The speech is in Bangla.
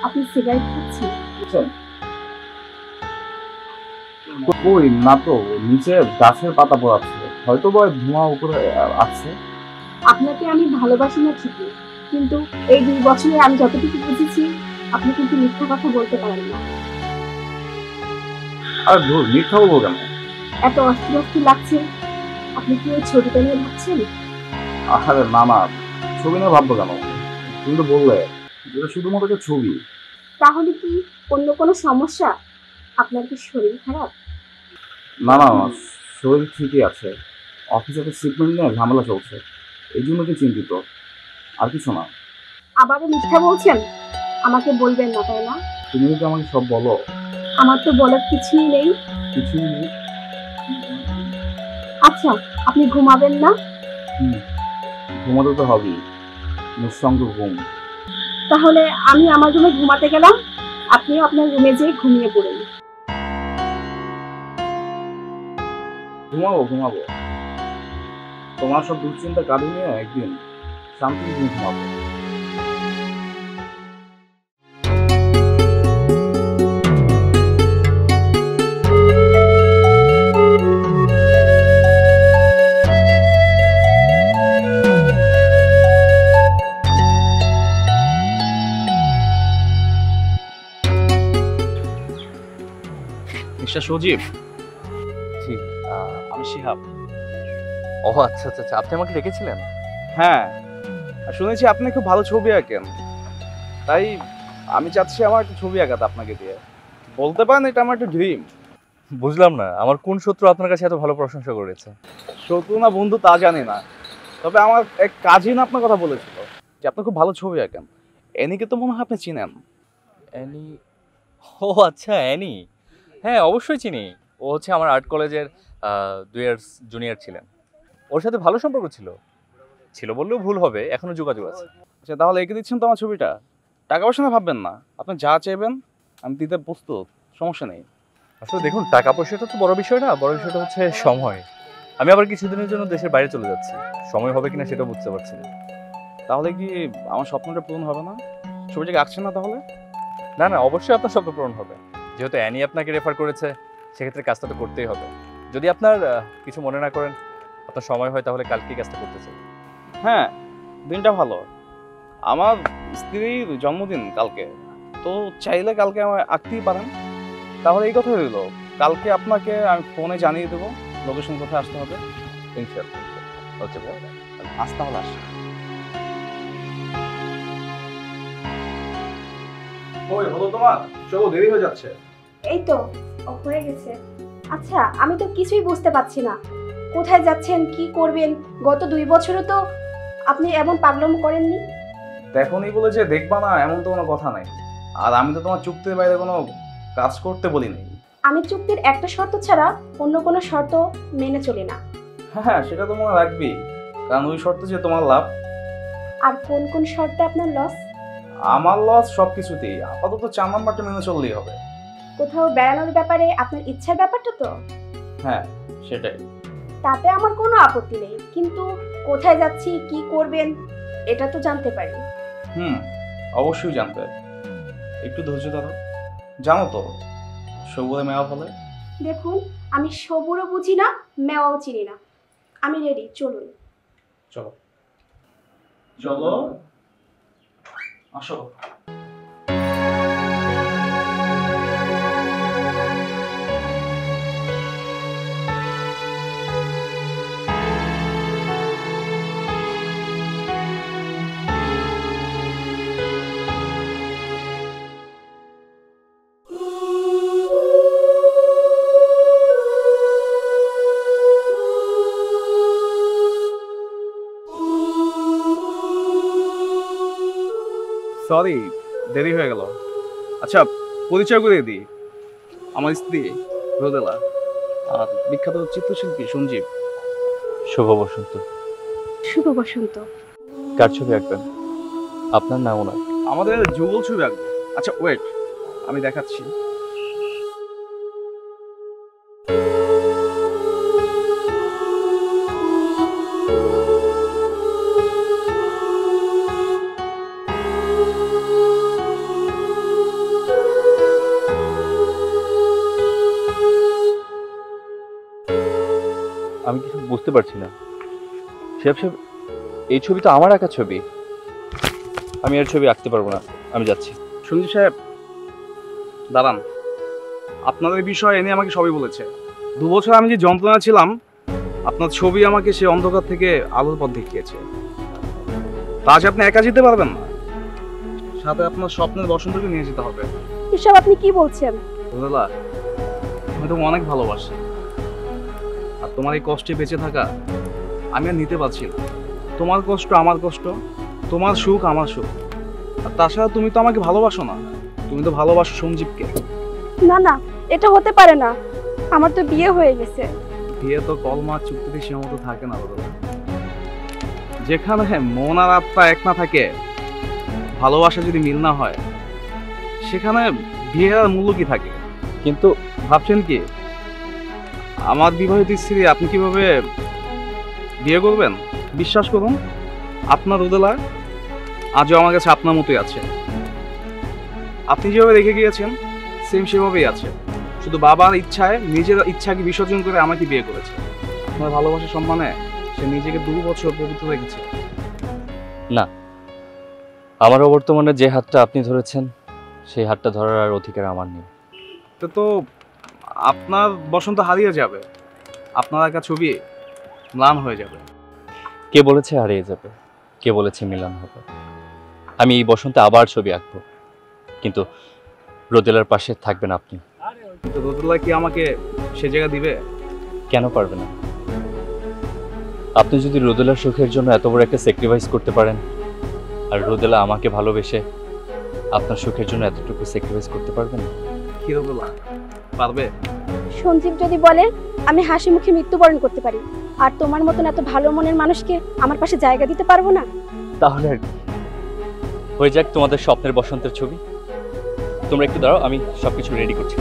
আপনি সিগারেট খাচ্ছেন? বুঝছেন? কই না তো, নিচে গাছের পাতা পড়াচ্ছে, হয়তো বা ধোঁয়া উপরে আসছে। আপনাকে আমি ভালোবাসি না ঠিকই, কিন্তু এই 2 বছরে আমি যতটুকু বুঝেছি আপনি কিন্তু মিথ্যা কথা বলতে পারেন না। আর ধুর, মিথ্যা বলবো কেন? এত অস্থির অস্থির লাগছে, আপনি কি ওই ছবিটা নিয়ে ভাবছেন? আরে না না, ছবি নিয়ে ভাববো কেন? তুমি তো বললে যেটা শুধুমাত্র একটা ছবি। তাহলে কি অন্য কোনো সমস্যা? আপনার কি শরীর খারাপ? না না না, শরীর ঠিকই আছে। অফিসে একটা শিপমেন্ট নিয়ে ঝামেলা চলছে, এই জন্য কি চিন্তিত, আর কিছু না। আবারও মিথ্যা বলছেন? আমাকে বলবেন না তাই না? তুমি যদি আমাকে সব বলো। আমার তো বলার কিছুই নেই। কিছুই নেই? আচ্ছা, আপনি ঘুমাবেন না? হুম, ঘুমাতে তো হবেই, নিঃসঙ্গ ঘুম। তাহলে আমি আমার রুমে ঘুমাতে গেলাম, আপনিও আপনার রুমে যেয়ে ঘুমিয়ে পড়ুন। ঘুমাবো ঘুমাবো, তোমার সব দুশ্চিন্তা কাঁধে নিয়ে একদিন শান্তি ঘুম ঘুমাবো। মিস্টার সজীব, জি, আমি শিহাব। ও আচ্ছা আচ্ছা আচ্ছা, আপনি আমাকে ডেকেছিলেন? হ্যাঁ, আর শুনেছি আপনি খুব ভালো ছবি আঁকেন, তাই আমি চাচ্ছি আমার একটা ছবি আঁকাতে আপনাকে দিয়ে। বলতে পারেন এটা আমার একটা ড্রিম। বুঝলাম না, আমার কোন শত্রু আপনার কাছে এত ভালো প্রশংসা করেছে? শত্রু না বন্ধু তা জানি না, তবে আমার এক কাজিন আপনার কথা বলেছিল যে আপনি খুব ভালো ছবি আঁকেন। এনিকে তো মনে হয় আপনি চিনেন। অ্যানি? ও আচ্ছা, অ্যানি। হ্যাঁ, অবশ্যই চিনি। ও হচ্ছে আমার আর্ট কলেজের 2 ইয়ার্স জুনিয়র ছিলেন। ওর সাথে ভালো সম্পর্ক ছিল। ছিল বললেও ভুল হবে, এখনো যোগাযোগ আছে। আচ্ছা, তাহলে এঁকে দিচ্ছেন তো আমার ছবিটা? টাকা পয়সা না ভাববেন না, আপনি যা চাইবেন আমি দিতে প্রস্তুত, সমস্যা নেই। আসলে দেখুন, টাকা পয়সাটা তো বড় বিষয় না, বড় বিষয়টা হচ্ছে সময়। আমি আবার কিছুদিনের জন্য দেশের বাইরে চলে যাচ্ছি। সময় হবে কিনা সেটাও বুঝতে পারছি না। তাহলে কি আমার স্বপ্নটা পূরণ হবে না? ছবিটাকে আঁকছেন না তাহলে? না না, অবশ্যই আপনার স্বপ্ন পূরণ হবে। যেহেতু অ্যানি আপনাকে রেফার করেছে, সেক্ষেত্রে কাজটা তো করতেই হবে। যদি আপনার কিছু মনে না করেন, আপনার সময় হয়, তাহলে কালকেই কাজটা করতে চাই। হ্যাঁ, দিনটা ভালো। আমার স্ত্রীর জন্মদিন কালকে, তো চাইলে কালকে আমায় আঁকতেই পারেন। তাহলে এই কথা রইল, কালকে আপনাকে আমি ফোনে জানিয়ে দেবো লোকেশন কোথায় আসতে হবে। ইনশাআল্লাহ, ইনশাআল্লাহ। হচ্ছে ভাই, আজ তাহলে আসি। ওই হলো তোমার, চলো দেরি হয়ে যাচ্ছে। এই তো হয়ে গেছে। আচ্ছা, আমি তো কিছুই বুঝতে পারছি না, কোথায় যাচ্ছেন, কি করবেন? গত 2 বছরও তো আপনি এমন পাগলামো করেননি। দেখোনি বলে যে দেখবা না এমন তো কোনো কথা নাই। আর আমি তো তোমার চুক্তির বাইরে কোনো কাজ করতে বলি নাই। আমি চুক্তির একটা শর্ত ছাড়া অন্য কোনো শর্ত মেনে চলি না। হ্যাঁ, সেটা তো মনে রাখবি, কারণ ওই শর্ত যে তোমার লাভ। আর কোন কোন শর্তে আপনার লস? আমার লস সবকিছুতেই, আপাতত 4 নাম্বারটা মেনে চললেই হবে। কোথাও বেড়ানোর ব্যাপারে আপনার ইচ্ছার ব্যাপারটা তো? হ্যাঁ, সেটাই। তাতে আমার কোনো আপত্তি নেই, কিন্তু কোথায় যাচ্ছি, কি করবেন, এটা তো জানতে পারি। হুম, অবশ্যই জানতে। একটু ধৈর্য ধরো। জানো তো সবুরে মেওয়া ফলে। দেখুন, আমি সবুরও বুঝি না, মেওয়াও চিনি না। আমি রেডি, চলুন। চলো চলো, আসো। সরি, দেরি হয়ে গেল। আচ্ছা, পরিচয় করে দিই, আমার স্ত্রী রোদেলা, আর বিখ্যাত চিত্রশিল্পী সঞ্জীব। শুভ বসন্ত। শুভ বসন্ত। কার ছবি আঁকবেন, আপনার না ওনার? আমাদের যুগল ছবি আঁকবো। আচ্ছা ওয়েট, আমি দেখাচ্ছি। বুঝতে পারছি না। শিহাব সাহেব, এই ছবি তো আমার আঁকা ছবি, আমি এর ছবি আঁকতে পারবো না, আমি যাচ্ছি। সঞ্জীব সাহেব দাঁড়ান, আপনাদের বিষয় এনে আমাকে সবই বলেছে। 2 বছর আমি যে যন্ত্রণা ছিলাম, আপনার ছবি আমাকে সে অন্ধকার থেকে আলোর পথ দেখিয়েছে। তা আজ আপনি একা যেতে পারবেন না, সাথে আপনার স্বপ্নের বসন্তকে নিয়ে যেতে হবে। এসব আপনি কি বলছেন? রোদেলা, আমি তোমাকে অনেক ভালোবাসি, আর তোমার এই কষ্টে বেঁচে থাকা আমি আর নিতে পারছি না। তোমার কষ্ট আমার কষ্ট, তোমার সুখ আমার সুখ। আর তাছাড়া তুমি তো আমাকে ভালোবাসো না, তুমি তো ভালোবাসো সঞ্জীবকে। না না, এটা হতে পারে না, আমার তো বিয়ে হয়ে গেছে। বিয়ে তো কলমা চুক্তিতে সীমাবদ্ধ থাকে না রোদেলা। যেখানে মন আর আত্মা এক না থাকে, ভালোবাসা যদি মিল না হয়, সেখানে বিয়ের আর মূল্য কি থাকে? কিন্তু ভাবছেন কি আমার বিবাহিত স্ত্রী আপনি কিভাবে বিয়ে করবেন? বিশ্বাস করুন, আপনার রোদেলা আজও আমার কাছে আপনার মতোই আছে। আপনি যেভাবে রেখে গিয়েছেন সেম সেভাবেই আছে, শুধু বাবার ইচ্ছায় নিজের ইচ্ছাকে বিসর্জন করে আমাকে বিয়ে করেছে। আপনার ভালোবাসার সম্মানে সে নিজেকে 2 বছর পবিত্র রেখেছে। না, আমার অবর্তমানে যে হাতটা আপনি ধরেছেন, সেই হাতটা ধরার আর অধিকার আমার নেই। তো আপনার বসন্ত হারিয়ে যাবে, আপনার আঁকা ছবি ম্লান হয়ে যাবে। কে বলেছে হারিয়ে যাবে? কে বলেছে মিলন হবে? আমি এই বসন্তে আবার ছবি আঁকবো, কিন্তু রোদেলার পাশে থাকবেন আপনি। কিন্তু রোদেলা কি আমাকে সে জায়গা দিবে? কেন পারবে না? আপনি যদি রোদেলার সুখের জন্য এত বড় একটা স্যাক্রিফাইস করতে পারেন, আর রোদেলা আমাকে ভালোবেসে আপনার সুখের জন্য এতটুকু স্যাক্রিফাইস করতে পারবেন? কি রোদেলা পারবে? সঞ্জীব যদি বলে আমি হাসি মুখে মৃত্যুবরণ করতে পারি, আর তোমার মতন এত ভালো মনের মানুষকে আমার পাশে জায়গা দিতে পারবো না, তাহলে আর কি, হয়ে যাক তোমাদের স্বপ্নের বসন্তের ছবি। তোমরা একটু দাঁড়াও, আমি সবকিছু রেডি করছি।